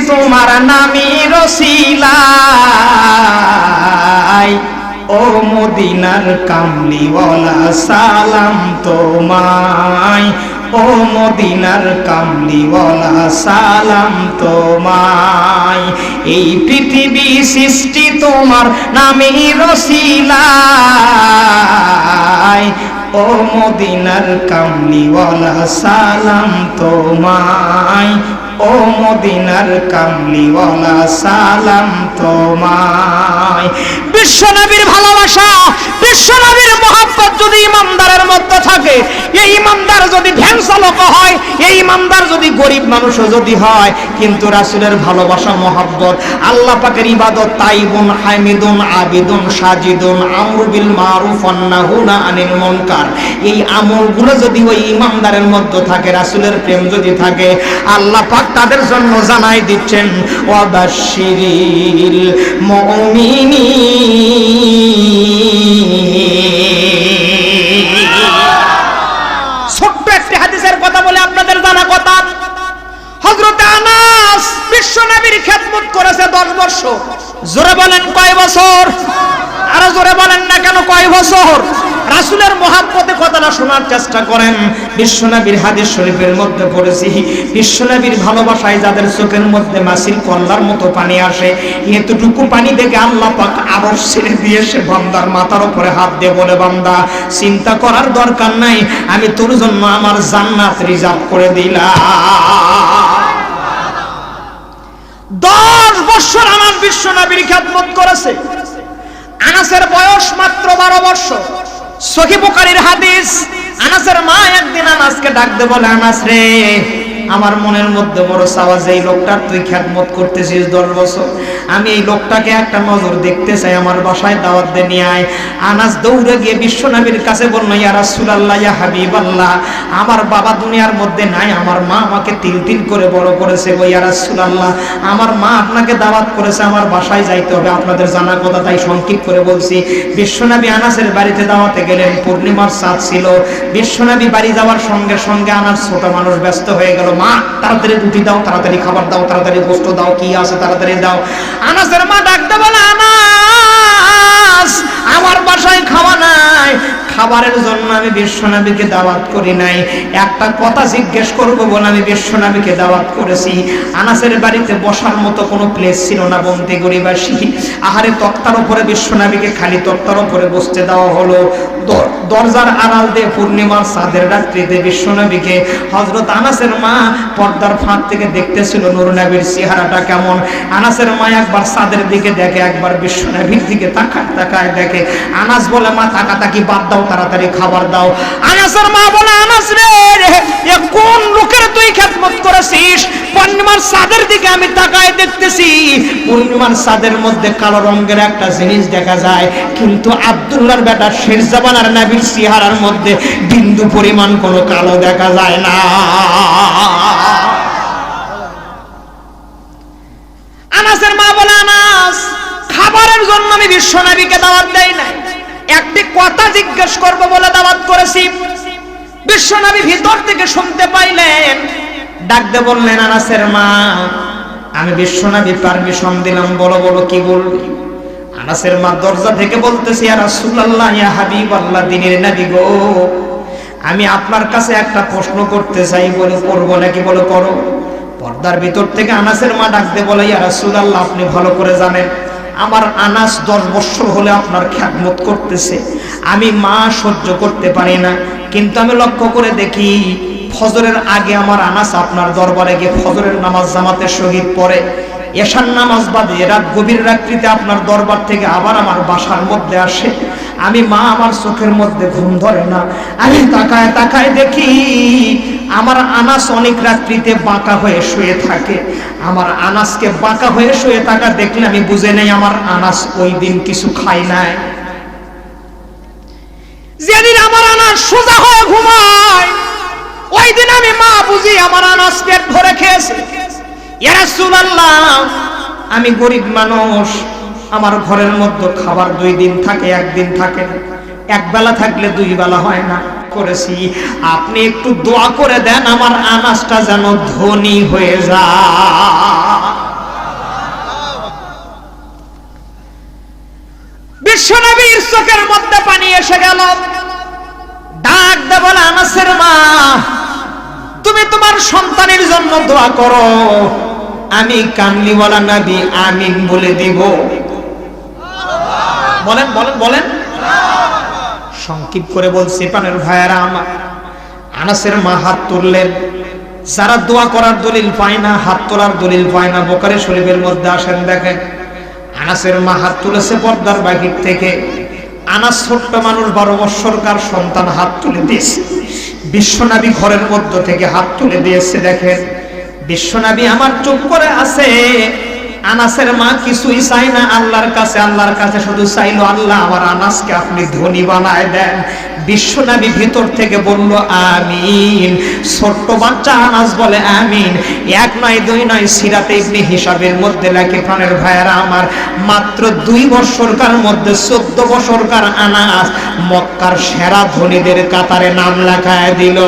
তোমার নামি রসিলাই ও মদিনার কামলিওয়ালা সালাম তোমায় ও মদিনার কামলিওয়ালা সালাম তোমায় এই পৃথিবী সৃষ্টি তোমার নামে রসিলাই ও মদিনার কামলিওয়ালা সালাম তোমায় ও মদিনার কামলিওয়ালা সালাম তোমায় বিশ্বনবীর ভালোবাসা বিশ্বনবীর মহব্বত যদি ইমানদারের মধ্যে থাকে এই ইমানদার যদি ভ্যান চালক হয় এই ইমানদার যদি গরিব মানুষও যদি হয় কিন্তু রাসূলের ভালোবাসা মহব্বত আল্লাহ পাকের ইবাদত তাইবুন হামিদুন আবিদুন সাজিদুন আমরু বিল মারুফ ওয়ান নাহুনা আনিল মুনকার এই আমলগুলো যদি ওই ইমানদারের মধ্যে থাকে রাসূলের প্রেম যদি থাকে আল্লাহ পাক তাদের জন্য জানাই দিচ্ছেন ওয়াবাশশিরিল মুমিনিন ছোট্ট একটি হাদিসের কথা বলে আপনাদের জানা কথা হযরত আনাস বিশ্বনবীর খেদমত করেছে 10 বছর জোরে বলেন কয় বছর আর জোরে বলেন না কেন কয় বছর রাসূলের মহব্বতে কথাটা শোনার চেষ্টা করেন বিশ্বনবীর হাদিস শরীফের মধ্যে পড়েছি বিশ্বনবীর ভালোবাসায় যাদের চোখের মধ্যে মাছির কল্লার মতো পানি আসে এতটুকু পানি দেখে আল্লাহ পাক আরশ ছেড়ে দিয়ে সে বান্দার মাথার উপরে হাত দিয়ে বলে বান্দা চিন্তা করার দরকার নাই আমি তোর জন্য আমার জান্নাত রিজার্ভ করে দিলাম 10 বছর আমার বিশ্বনবীর খেদমত করেছে আনাসের বয়স মাত্র 12 বছর সহিহ বুখারীর হাদিস আনাসের মা একদিন আনাসকে ডাক দিয়ে বলে আনাস রে আমার মনের মধ্যে বড় চাওয়া যে এই লোকটার তুই খেদমত করতেছিস 10 বছর আমি এই লোকটাকে একটা নজর দেখতে চাই আমার বাসায় দাওয়াত দিয়ে নিয়ে আয় আনাস দৌড়ে গিয়ে বিশ্বনবীর কাছে বলল ইয়া রাসূলুল্লাহ ইয়া হাবিবাল্লাহ আমার বাবা দুনিয়ার মধ্যে নাই আমার মা আমাকে তিল তিল করে বড় করেছে গো ইয়া রাসূলুল্লাহ আমার মা আপনাকে দাওয়াত করেছে আমার বাসায় যাইতে হবে আপনাদের জানা কথা তাই সংক্ষিপ্ত করে বলছি বিশ্বনবী আনাসের বাড়িতে দাওয়াতে গেলেন পূর্ণিমার চাঁদ ছিল বিশ্বনবী বাড়ি যাওয়ার সঙ্গে সঙ্গে আনাস ছোট মানুষ ব্যস্ত হয়ে গেল মা তাড়াতাড়ি রুটি দাও তাড়াতাড়ি খাবার দাও তাড়াতাড়ি গোশত দাও কি আছে তাড়াতাড়ি দাও আনাসের মা ডাকতে বলে আনাস আমার বাসায় খাওয়া নাই খাবারের জন্য আমি বিশ্বনবীকে দাওয়াত করি নাই একটা কথা জিজ্ঞেস করব বলে আমি বিশ্বনবীকে দাওয়াত করেছি আনাসের বাড়িতে বসার মতো কোনো প্লেস ছিল না বলতে গরিবাসী আহারে তক্তার উপরে বিশ্বনবীকে খালি তক্তার উপরে বসতে দেওয়া হলো দরজার আড়াল দিয়ে পূর্ণিমার চাঁদের রাত্রিতে বিশ্বনবীকে হযরত আনাসের মা পর্দার ফাঁক থেকে দেখতেছিল নূর নবীর চেহারাটা কেমন আনাসের মা একবার চাঁদের দিকে দেখে একবার বিশ্বনবীর দিকে তাকায় দেখে আনাস বলে মা তাকাতাকি বাদ দাও তাড়াতাড়ি খাবার দাও আনাসের মা বলে আনাস রে এ কোন লোকের তুই খেদমত করেছিস পূর্ণিমার চাঁদের দিকে আমি তাকায় দেখতেছি পূর্ণিমার চাঁদের মধ্যে কালো রঙের একটা জিনিস দেখা যায় কিন্তু আব্দুল্লাহর বেটা শেরজাবান আর নবীর চেহারার মধ্যে বিন্দু পরিমাণ কোনো কালো দেখা যায় না আনাসের মা বলে আনাস খাবারের জন্য আমি বিশ্বনবীকে দাওয়াত দেই না একটি কথা জিজ্ঞেস করব বলে দাওয়াত করেছি বিশ্বনবী ভিতর থেকে শুনতে পাইলেন ডাক দিয়ে বললেন আনাসের মা আমি বিশ্বনবী পারমিশন দিলাম বলো বলো কি বলবি আনাসের মা দরজা থেকে বলতেছে ইয়া রাসূলুল্লাহ ইয়া হাবিবাল্লাহ দিনের নবী গো আমি আপনার কাছে একটা প্রশ্ন করতে চাই বলে করব নাকি বলে করো পর্দার ভিতর থেকে আনাসের মা ডাক দিয়ে বলে ইয়া রাসূলুল্লাহ আপনি ভালো করে জানেন আমার আনাস 10 বছর হলে আপনার খেদমত করতেছে আমি মা সহ্য করতে পারি না কিন্তু আমি লক্ষ্য করে দেখি ফজরের আগে আমার আনাস আপনার দরবারে গিয়ে ফজরের নামাজ জামাতের সহিত পড়ে এশার নামাজ বাদে রাত গভীর রাত্রিতে আপনার দরবার থেকে আবার আমার বাসার মধ্যে আসে আমি মা আমার চোখের মধ্যে ঘুম ধরে না আমি তাকায় তাকায় দেখি আমার আনাস অনেক রাত্রিতে বাঁকা হয়ে শুয়ে থাকে আমার আনাসকে বাঁকা হয়ে শুয়ে থাকা দেখলে আমি বুঝে নেই আমার আনাস ওই দিন কিছু খায় নাই যেদিন আমার আনাস সোজা হয়ে ঘুমায় ওই দিন আমি মা বুঝি আমার আনাস পেট ভরে খেয়েছে ইয়া রাসূলুল্লাহ আমি গরিব মানুষ আমার ঘরের মধ্যে খাবার 2 দিন থাকে 1 দিন থাকে না এক বেলা থাকলে 2 বেলা হয় না করেছি আপনি একটু দোয়া করে দেন আমার আনাসটা যেন ধনী হয়ে যায় চোখের মধ্যে পানি এসে গেল। ডাক দে বলে, আনাসের মা, তুমি তোমার সন্তানের জন্য দোয়া করো, আমি কামলি বলা নবী আমিন বলে দিব। বলেন বলেন বলেন। সংক্ষিপ্ত করে বলছি প্রাণের ভাইয়েরা আমার, আনাসের মা হাত তুললেন। যারা দোয়া করার দলিল পায় না, হাত তোলার দলিল পায় না, বুখারী শরীফের মধ্যে আসেন দেখেন, আনাসের মা হাত তুলেছে পর্দার বাহির থেকে। আনাস ছোট্ট মানুষ, 12 বৎসরকার সন্তান, হাত তুলে দিয়েছে। বিশ্বনবী ঘরের মধ্য থেকে হাত তুলে দিয়েছে। দেখেন বিশ্বনবী আমার চুপ করে আছে। আনাসের মা কিছুই চাই না আল্লাহর কাছে, আল্লাহর কাছে শুধু চাইলো, আল্লাহ আমার আনাসকে আপনি ধনী বানায় দেন। বিশ্বনবী ভিতর থেকে বলল আমিন। ছোট্ট বাচ্চা আনাস বলে আমিন। 1 নয় 2 নয়, সিরাতে ইবনে হিসাবের মধ্যে লেখে প্রাণের ভাইয়েরা আমার, মাত্র 2 বছরকার মধ্যে 14 বছরকার আনাস মক্কার সেরা ধনীদের কাতারে নাম লেখায় দিল।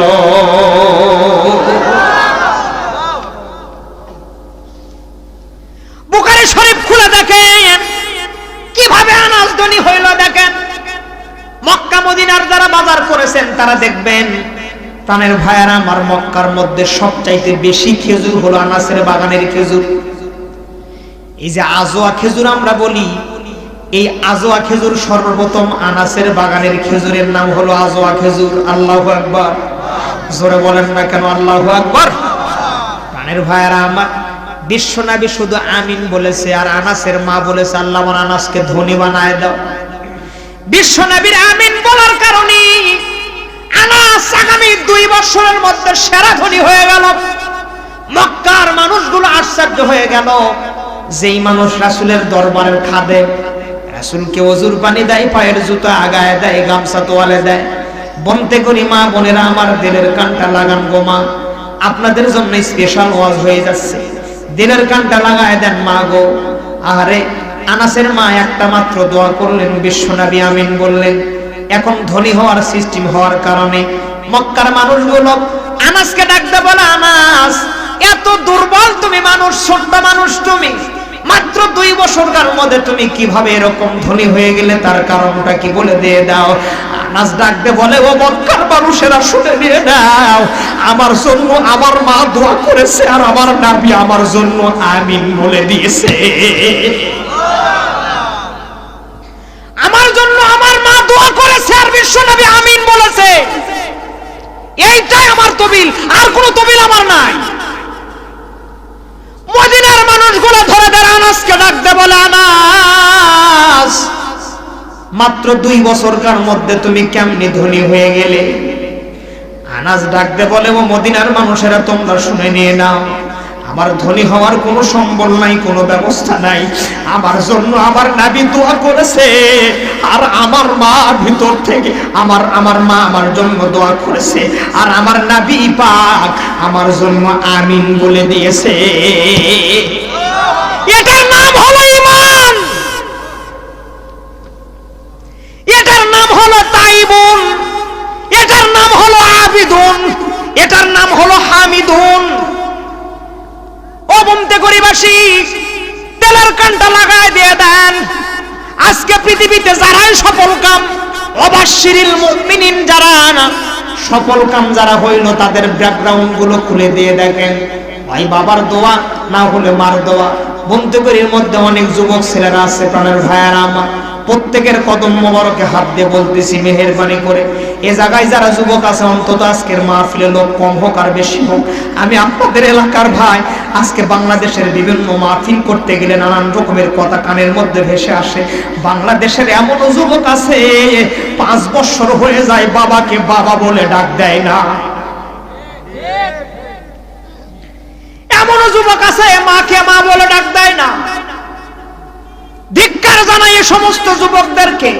বুখারী শরীফ খুলে দেখেন কিভাবে আনাস ধনী হইল। দেখেন মক্কা মদিনার যারা বাজার করেছেন তারা দেখবেন প্রাণের ভাইয়েরা আমার, মক্কার মধ্যে সবচাইতে বেশি খেজুর হলো আনাসের বাগানের খেজুর। এই যে আজোয়া খেজুর আমরা বলি, এই আজোয়া খেজুর সর্বপ্রথম আনাসের বাগানের খেজুরের নাম হলো আজোয়া খেজুর। আল্লাহু আকবার। জোরে বলেন না কেন আল্লাহু আকবার। প্রাণের ভাইয়েরা আমার, বিশ্বনবী শুধু আমিন বলেছে, আর আনাসের মা বলেছে আল্লাহ আমার আনাসকে ধনী বানায় দাও। বিশ্বনবীর আমিন বলার কারণে আনাস আগামী 2 বছরের মধ্যে সেরা ধনী হয়ে গেল। মক্কার মানুষগুলো আশ্চর্য হয়ে গেল। যেই মানুষ রাসূলের দরবারের খাদেম, রাসূলকে ওযুর পানি দেয়, পায়ের জুতা আগায় দেয়, গামছা তোয়ালে দেয়। বলতে করি মা বোনেরা আমার, দিলের কানটা লাগান গো মা, আপনাদের জন্য স্পেশাল ওয়াজ হয়ে যাচ্ছে, দিলের কানটা লাগায় দেন মা গো। আরে আনাসের মা একটা মাত্র দোয়া করলেন, বিশ্বনবী আমিন বললেন। এখন ধনী হওয়ার সিস্টেম হওয়ার কারণে মক্কার মানুষগুলো আনাসকে ডাকতে বলে, আনাস এত দুর্বল তুমি মানুষ, ছোট্ট মানুষ তুমি, মাত্র 2 বছরকার মধ্যে তুমি কিভাবে এরকম ধনী হয়ে গেলে, তার কারণটা কি বলে দিয়ে দাও। আনাস ডাকতে বলে, ও মক্কার মানুষেরা শুনে নিয়ে নাও, আমার জন্য আমার মা দোয়া করেছে, আর আমার নবী আমার জন্য আমিন বলে দিয়েছে। আমার জন্য আমার মা দোয়া করেছে, আর বিশ্বনবী আমিন বলেছে। এইটাই আমার তবিল, আর কোনো তবিল আমার নাই। মদিনার মানুষগুলো ধরে ধরে আনাসকে ডাকতে বলে, আনাস মাত্র 2 বছরকার মধ্যে তুমি কেমনি ধনী হয়ে গেলে। আনাস ডাকতে বলে, ও মদিনার মানুষেরা তোমরা শুনে নিয়ে নাও, আমার ধনী হওয়ার কোনো সম্বল নাই, কোনো ব্যবস্থা নাই। আমার জন্য আমার নবী দোয়া করেছে, আর আমার মা ভিতর থেকে আমার মা আমার জন্য দোয়া করেছে, আর আমার নবী পাক আমার জন্য আমিন বলে দিয়েছে। এটার নাম হলো ঈমান, এটার নাম হলো তাইবুন, এটার নাম হলো আবিদুন, এটার নাম হলো হামিদুন। ও বমতে গরিবাসী, তেলের কানটা লাগায় দিয়ে দেন। আজকে পৃথিবীতে যারাই সফল কাম, অবাশশিরিল মুমিনিন যারা সফল কাম যারা হইল, তাদের ব্যাকগ্রাউন্ড গুলো খুলে দিয়ে দেখেন, ভাই বাবার দোয়া না হলে মার দোয়া। বমতে গরির মধ্যে অনেক যুবক ছেলেরা আছে প্রাণের ভাইয়েরা আমার, প্রত্যেকের কদম মোবারকে হাত দিয়ে বলতেছি মেহেরবানি করে, এ জায়গায় যারা যুবক আছে অন্তত আজকের মাহফিলে লোক কম হোক আর বেশি হোক, আমি আপনাদের এলাকার ভাই। আজকে বাংলাদেশের বিভিন্ন মাহফিল করতে গেলে নানান রকমের কথা কানের মধ্যে ভেসে আসে। বাংলাদেশের এমন যুবক আছে 5 বছর হয়ে যায় বাবাকে বাবা বলে ডাক দেয় না। এমন যুবক আছে মাকে মা বলে ডাক দেয় না। ধিক্কার জানাই এই সমস্ত যুবকদেরকে।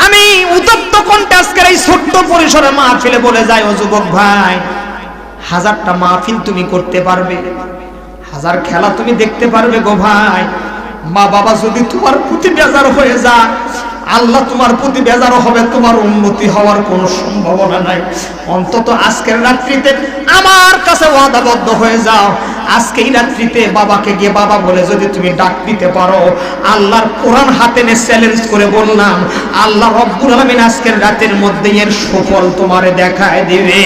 আমি উত্তপ্ত কণ্ঠে আজকের এই ছোট্ট পরিসরে মাহফিলে বলে যাই, ও যুবক ভাই, 1000টা মাহফিল তুমি করতে পারবে, 1000 খেলা তুমি দেখতে পারবে গো ভাই, মা বাবা যদি তোমার প্রতি বেজার হয়ে যায়, আল্লাহ তোমার প্রতি বেজারও হবে, তোমার উন্নতি হওয়ার কোনো সম্ভাবনা নাই। অন্তত আজকের রাত্রিতে আমার কাছে ওয়াদাবদ্ধ হয়ে যাও, আজকেই রাত্রিতে বাবাকে গিয়ে বাবা বলে যদি তুমি ডাক দিতে পারো, আল্লাহর কোরআন হাতে নিয়ে চ্যালেঞ্জ করে বললাম, আল্লাহ রব্বুল আলামিন আজকের রাতের মধ্যে এর সুফল তোমারে দেখায় দিবে।